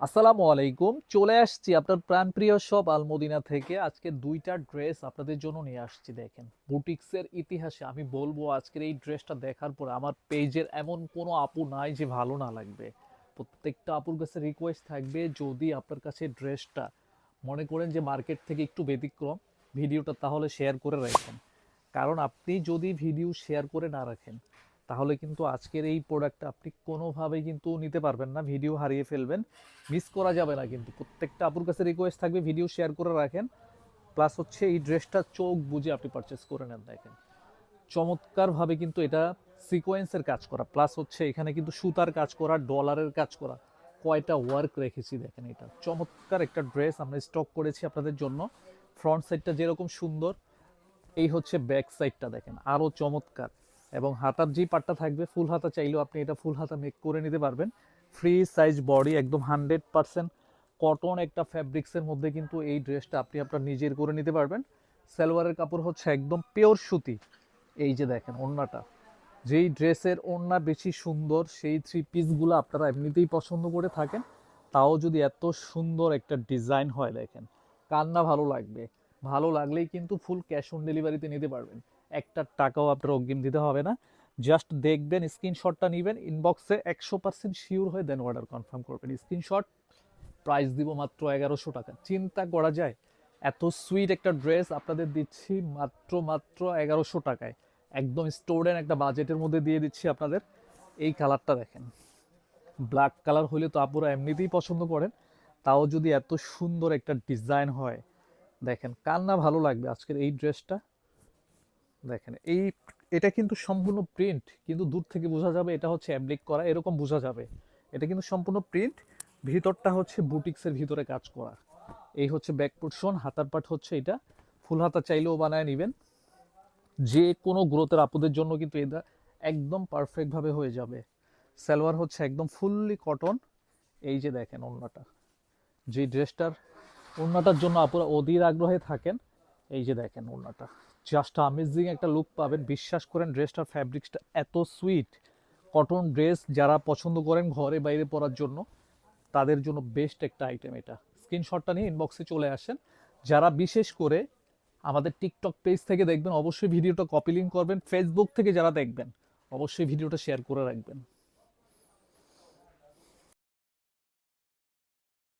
আসসালামু আলাইকুম। চলে আসছি আপনার প্রাণপ্রিয় শপ আলমদিনা থেকে। আজকে দুইটা ড্রেস আপনাদের জন্য নিয়ে আসছি। দেখেন, বুটিক্সের ইতিহাসে আমি বলবো আজকের এই ড্রেসটা দেখার পর আমার পেজের এমন কোনো আপু নাই যে ভালো না লাগবে। প্রত্যেকটা আপুর কাছে রিকোয়েস্ট থাকবে, যদি আপনার কাছে ড্রেসটা মনে করেন যে মার্কেট থেকে একটু ব্যতিক্রম, ভিডিওটা তাহলে শেয়ার করে রাখেন। কারণ আপনি যদি ভিডিও শেয়ার করে না রাখেন, তাহলে কিন্তু আজকের এই প্রোডাক্টটা আপনি কোনোভাবেই কিন্তু নিতে পারবেন না, ভিডিও হারিয়ে ফেলবেন, মিস করা যাবে না। কিন্তু প্রত্যেকটা আপুর কাছে রিকোয়েস্ট থাকবে ভিডিও শেয়ার করে রাখেন। প্লাস হচ্ছে এই ড্রেসটা চোখ বুঝে আপনি পারচেস করে নেন। দেখেন, চমৎকারভাবে কিন্তু এটা সিকোয়েন্সের কাজ করা, প্লাস হচ্ছে এখানে কিন্তু সুতার কাজ করা, ডলারের কাজ করা, কয়টা ওয়ার্ক রেখেছি দেখেন। এটা চমৎকার একটা ড্রেস আমরা স্টক করেছি আপনাদের জন্য। ফ্রন্ট সাইডটা যেরকম সুন্দর, এই হচ্ছে ব্যাক সাইডটা দেখেন আরও চমৎকার। এবং হাতার যেই পার্টটা থাকবে, ফুল হাতা চাইলেও আপনি এটা ফুল হাতা মেক করে নিতে পারবেন। ফ্রি সাইজ বডি, একদম 100% কটন একটা ফ্যাব্রিক্সের মধ্যে কিন্তু এই ড্রেসটা আপনি আপনার নিজের করে নিতে পারবেন। সালোয়ারের কাপড় হচ্ছে একদম পিওর সুতি। এই যে দেখেন ওড়নাটা, যেই ড্রেসের ওড়না বেশি সুন্দর সেই থ্রি পিসগুলো আপনারা এমনিতেই পছন্দ করে থাকেন, তাও যদি এত সুন্দর একটা ডিজাইন হয়, দেখেন কার না ভালো লাগবে। ভালো লাগলেই কিন্তু ফুল ক্যাশ অন ডেলিভারিতে নিতে পারবেন। একটা টাকাও আপনার অগ্রিম দিতে হবে না। জাস্ট দেখবেন, স্ক্রিনশটটা নেবেন, ইনবক্সে 100% শিওর হয়ে দেন অর্ডার কনফার্ম করবেন। স্ক্রিনশট, প্রাইস দিব মাত্র 1100 টাকা। চিন্তা করা যায়, এত সুইট একটা ড্রেস আপনাদের দিচ্ছি মাত্র মাত্র 1100 টাকায়। একদম স্টুডেন্ট একটা বাজেটের মধ্যে দিয়ে দিচ্ছি আপনাদের। এই কালারটা দেখেন, ব্ল্যাক কালার হলে তো আপুরা এমনিতেই পছন্দ করেন, তাও যদি এত সুন্দর একটা ডিজাইন হয়, দেখেন কার না ভালো লাগবে আজকের এই ড্রেসটা। দেখেন এটা কিন্তু সম্পূর্ণ প্রিন্ট, কিন্তু দূর থেকে বোঝা যাবে এটা হচ্ছে অ্যাপ্লিক করা, এরকম বোঝা যাবে। এটা কিন্তু সম্পূর্ণ প্রিন্ট, ভিতরটা হচ্ছে বুটিক্সের ভিতরে কাজ করা। এই হচ্ছে ব্যাক পোর্শন, হাতার পাট হচ্ছে এটা। ফুল হাতা চাইলেও বানায় নেবেন। যে কোনো গ্রোথের আপুদের জন্য কিন্তু এটা একদম পারফেক্ট ভাবে হয়ে যাবে। সালোয়ার হচ্ছে একদম ফুললি কটন। এই যে দেখেন ওড়নাটা, যে ড্রেসটার ওড়নাটার জন্য আপুরা অধীর আগ্রহে থাকেন। এই যে দেখেন ওড়নাটা, জাস্ট আমেজিং একটা লুক পাবেন। বিশ্বাস করেন, ড্রেসটার ফ্যাব্রিক্সটা এত সুইট। কটন ড্রেস যারা পছন্দ করেন ঘরে বাইরে পরার জন্য, তাদের জন্য বেস্ট একটা আইটেম এটা। স্ক্রিনশটটা নিয়ে ইনবক্সে চলে আসেন। যারা বিশেষ করে আমাদের টিকটক পেজ থেকে দেখবেন, অবশ্যই ভিডিওটা কপি লিঙ্ক করবেন। ফেসবুক থেকে যারা দেখবেন, অবশ্যই ভিডিওটা শেয়ার করে রাখবেন।